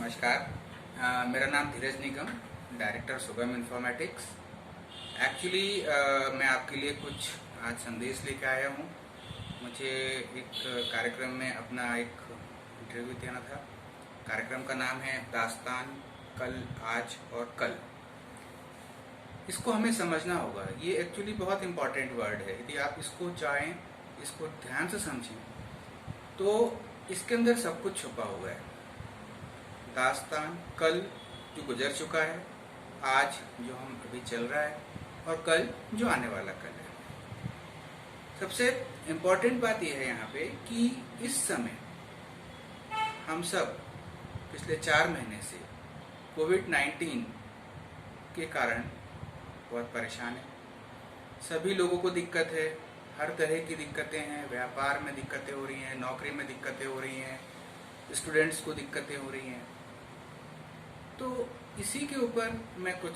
नमस्कार। मेरा नाम धीरज निगम, डायरेक्टर सुगम इन्फॉर्मेटिक्स। एक्चुअली मैं आपके लिए कुछ आज संदेश लेके आया हूँ। मुझे एक कार्यक्रम में अपना एक इंटरव्यू देना था। कार्यक्रम का नाम है दास्तान कल, आज और कल। इसको हमें समझना होगा। ये एक्चुअली बहुत इम्पॉर्टेंट वर्ड है। यदि आप इसको चाहें, इसको ध्यान से समझें तो इसके अंदर सब कुछ छुपा हुआ है। दास्तान कल जो गुजर चुका है, आज जो हम अभी चल रहा है और कल जो आने वाला कल है। सबसे इम्पोर्टेंट बात यह है यहाँ पे कि इस समय हम सब पिछले 4 महीने से कोविड-19 के कारण बहुत परेशान हैं। सभी लोगों को दिक्कत है, हर तरह की दिक्कतें हैं। व्यापार में दिक्कतें हो रही हैं, नौकरी में दिक्कतें हो रही हैं, स्टूडेंट्स को दिक्कतें हो रही हैं। तो इसी के ऊपर मैं कुछ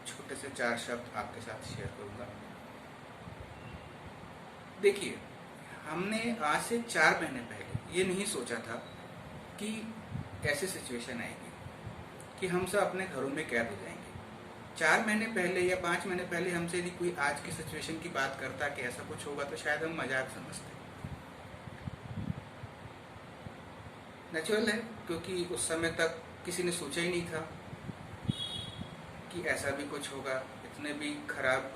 छोटे से 4 शब्द आपके साथ शेयर करूंगा। देखिए, हमने आज से 4 महीने पहले ये नहीं सोचा था कि ऐसी सिचुएशन आएगी कि हम सब अपने घरों में कैद हो जाएंगे। 4 महीने पहले या 5 महीने पहले हमसे यदि कोई आज की सिचुएशन की बात करता कि ऐसा कुछ होगा तो शायद हम मजाक समझते। नेचुरल है, क्योंकि उस समय तक किसी ने सोचा ही नहीं था कि ऐसा भी कुछ होगा। इतने भी खराब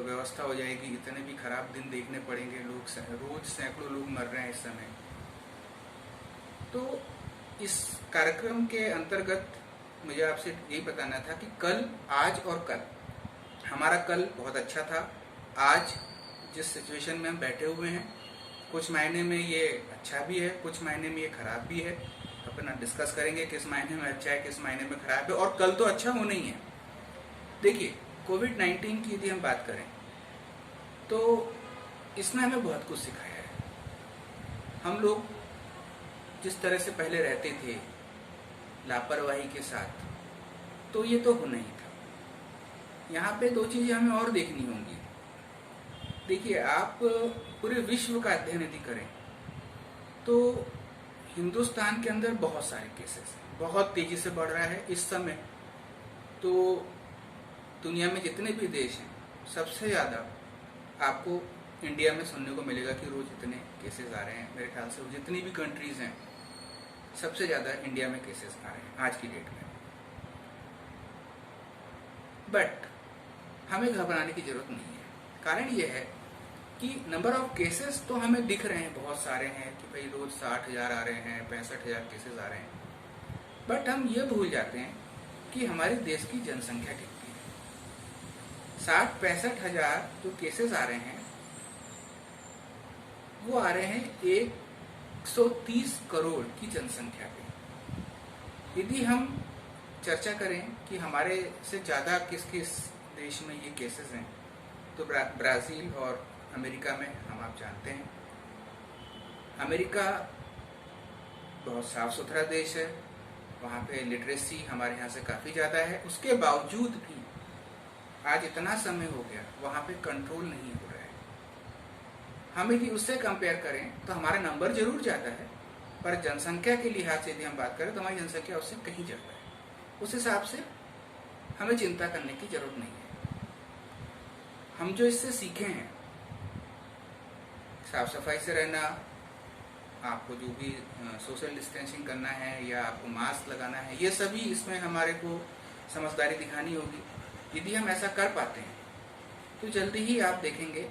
व्यवस्था हो जाएगी, इतने भी खराब दिन देखने पड़ेंगे। रोज सैकड़ों लोग मर रहे हैं इस समय। तो इस कार्यक्रम के अंतर्गत मुझे आपसे यही बताना था कि कल, आज और कल। हमारा कल बहुत अच्छा था। आज जिस सिचुएशन में हम बैठे हुए हैं, कुछ मायने में ये अच्छा भी है, कुछ मायने में ये खराब भी है। अपन डिस्कस करेंगे किस मायने में अच्छा है, किस मायने में खराब है, और कल तो अच्छा होना ही है। देखिए, कोविड-19 की यदि हम बात करें तो इसने हमें बहुत कुछ सिखाया है। हम लोग जिस तरह से पहले रहते थे लापरवाही के साथ, तो ये तो होना ही था। यहाँ पे 2 चीजें हमें और देखनी होंगी। देखिए, आप पूरे विश्व का अध्ययन यदि करें तो हिंदुस्तान के अंदर बहुत सारे केसेस हैं, बहुत तेजी से बढ़ रहा है इस समय। तो दुनिया में जितने भी देश हैं, सबसे ज़्यादा आपको इंडिया में सुनने को मिलेगा कि रोज इतने केसेस आ रहे हैं। मेरे ख्याल से जितनी भी कंट्रीज हैं, सबसे ज़्यादा इंडिया में केसेस आ रहे हैं आज की डेट में। बट हमें घबराने की जरूरत नहीं है। कारण ये है कि नंबर ऑफ केसेस तो हमें दिख रहे हैं, बहुत सारे हैं कि भाई रोज 60,000 आ रहे हैं, 65,000 केसेस आ रहे हैं। बट हम ये भूल जाते हैं कि हमारे देश की जनसंख्या कितनी है। 60-65,000 जो केसेस आ रहे हैं, वो आ रहे हैं 130 करोड़ की जनसंख्या पे। यदि हम चर्चा करें कि हमारे से ज़्यादा किस किस देश में ये केसेस हैं, तो ब्राज़ील और अमेरिका में हम आप जानते हैं। अमेरिका बहुत साफ सुथरा देश है, वहाँ पे लिटरेसी हमारे यहाँ से काफ़ी ज़्यादा है। उसके बावजूद भी आज इतना समय हो गया, वहाँ पे कंट्रोल नहीं हो रहा है। हम यदि उससे कंपेयर करें तो हमारा नंबर जरूर ज़्यादा है, पर जनसंख्या के लिहाज से यदि हम बात करें तो हमारी जनसंख्या उससे कहीं ज़्यादा है। उस हिसाब से हमें चिंता करने की जरूरत नहीं है। हम जो इससे सीखे हैं, साफ सफाई से रहना, आपको जो भी सोशल डिस्टेंसिंग करना है या आपको मास्क लगाना है, ये सभी इसमें हमारे को समझदारी दिखानी होगी। यदि हम ऐसा कर पाते हैं तो जल्दी ही आप देखेंगे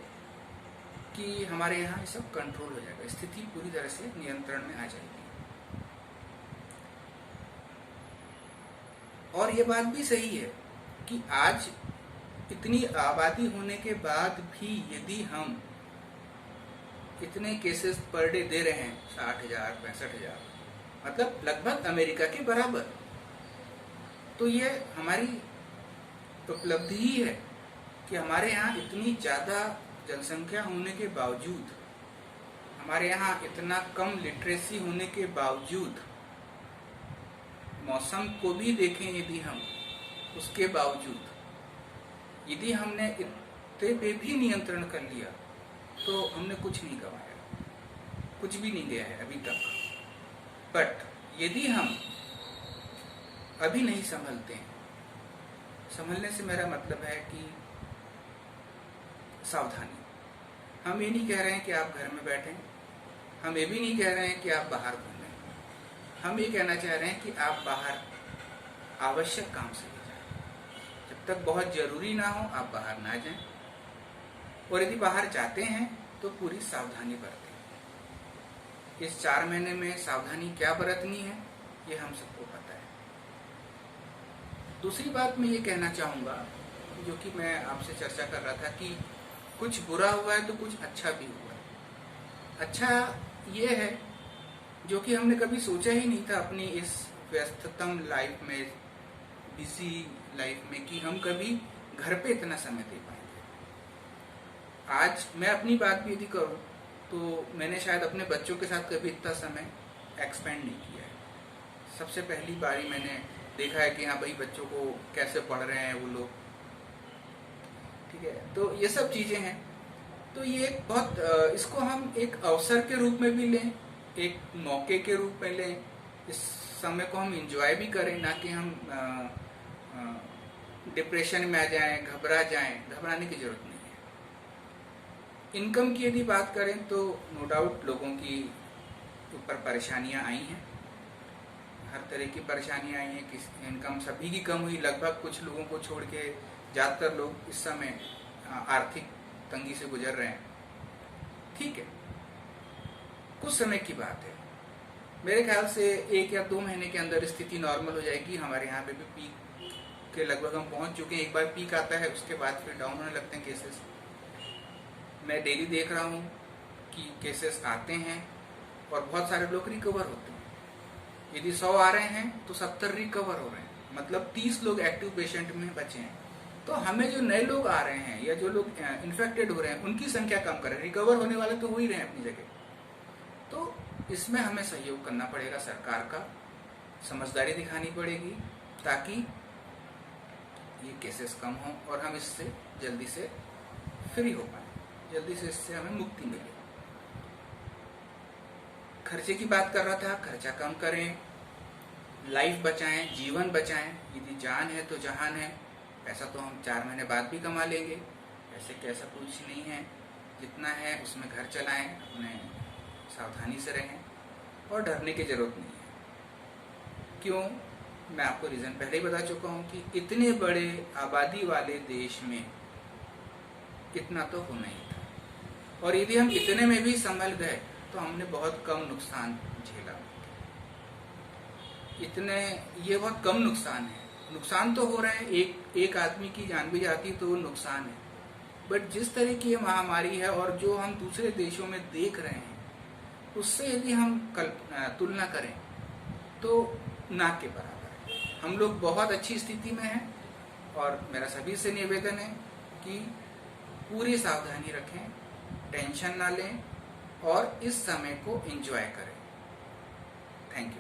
कि हमारे यहाँ ये सब कंट्रोल हो जाएगा, स्थिति पूरी तरह से नियंत्रण में आ जाएगी। और ये बात भी सही है कि आज इतनी आबादी होने के बाद भी यदि हम इतने केसेस पर डे दे रहे हैं, 60,000, 65,000, मतलब लगभग अमेरिका के बराबर, तो ये हमारी उपलब्धि ही है कि हमारे यहाँ इतनी ज़्यादा जनसंख्या होने के बावजूद, हमारे यहाँ इतना कम लिटरेसी होने के बावजूद, मौसम को भी देखें यदि हम, उसके बावजूद यदि हमने इतने पे भी नियंत्रण कर लिया तो हमने कुछ नहीं गंवाया, कुछ भी नहीं गया है अभी तक। बट यदि हम अभी नहीं संभलते हैं। संभलने से मेरा मतलब है कि सावधानी। हम ये नहीं कह रहे हैं कि आप घर में बैठें, हम ये भी नहीं कह रहे हैं कि आप बाहर घूमें, हम ये कहना चाह रहे हैं कि आप बाहर आवश्यक काम से ही जाएं। जब तक बहुत जरूरी ना हो आप बाहर ना जाएं, और यदि बाहर जाते हैं तो पूरी सावधानी बरतें। इस 4 महीने में सावधानी क्या बरतनी है ये हम सबको पता है। दूसरी बात मैं ये कहना चाहूँगा, जो कि मैं आपसे चर्चा कर रहा था, कि कुछ बुरा हुआ है तो कुछ अच्छा भी हुआ है। अच्छा ये है जो कि हमने कभी सोचा ही नहीं था अपनी इस व्यस्ततम लाइफ में, बिजी लाइफ में, कि हम कभी घर पे इतना समय दे पाएंगे। आज मैं अपनी बात भी यदि करूँ तो मैंने शायद अपने बच्चों के साथ कभी इतना समय एक्सपेंड नहीं किया है। सबसे पहली बारी मैंने देखा है कि हाँ भाई बच्चों को कैसे पढ़ रहे हैं वो लोग, ठीक है। तो ये सब चीज़ें हैं। तो ये एक बहुत इसको हम एक अवसर के रूप में भी लें, एक मौके के रूप में लें। इस समय को हम एंजॉय भी करें, ना कि हम डिप्रेशन में आ जाएं, घबरा जाएं। घबराने की जरूरत नहीं है। इनकम की यदि बात करें तो नो डाउट लोगों की ऊपर परेशानियां आई हैं, हर तरह की परेशानियां आई हैं। इनकम सभी की कम हुई, लगभग कुछ लोगों को छोड़ के ज़्यादातर लोग इस समय आर्थिक तंगी से गुजर रहे हैं। ठीक है, कुछ समय की बात है। मेरे ख्याल से 1 या 2 महीने के अंदर स्थिति नॉर्मल हो जाएगी। हमारे यहाँ पे भी पीक के लगभग हम पहुँच चुके हैं। एक बार पीक आता है उसके बाद फिर डाउन होने लगते हैं केसेस। मैं डेली देख रहा हूँ कि केसेस आते हैं और बहुत सारे लोग रिकवर होते हैं। यदि 100 आ रहे हैं तो 70 रिकवर हो रहे हैं, मतलब 30 लोग एक्टिव पेशेंट में बचे हैं। तो हमें जो नए लोग आ रहे हैं या जो लोग इन्फेक्टेड हो रहे हैं उनकी संख्या कम करें। रिकवर होने वाले तो हो ही रहे हैं अपनी जगह। तो इसमें हमें सहयोग करना पड़ेगा, सरकार का समझदारी दिखानी पड़ेगी, ताकि ये केसेस कम हों और हम इससे जल्दी से फ्री हो पाए, जल्दी से इससे हमें मुक्ति मिले। खर्चे की बात कर रहा था, खर्चा कम करें, लाइफ बचाएं, जीवन बचाएं। यदि जान है तो जहान है। पैसा तो हम 4 महीने बाद भी कमा लेंगे, पैसे का ऐसा कुछ नहीं है। जितना है उसमें घर चलाएं, अपने सावधानी से रहें और डरने की जरूरत नहीं है। क्यों? मैं आपको रीज़न पहले ही बता चुका हूँ कि इतने बड़े आबादी वाले देश में इतना तो होना ही था, और यदि हम इतने में भी संभल गए तो हमने बहुत कम नुकसान झेला। इतने ये बहुत कम नुकसान है। नुकसान तो हो रहा है, एक आदमी की जान भी जाती तो वो नुकसान है, बट जिस तरह की ये महामारी है और जो हम दूसरे देशों में देख रहे हैं उससे यदि हम तुलना करें तो ना के बराबर है। हम लोग बहुत अच्छी स्थिति में हैं और मेरा सभी से निवेदन है कि पूरी सावधानी रखें, टेंशन ना लें और इस समय को एंजॉय करें। Thank you.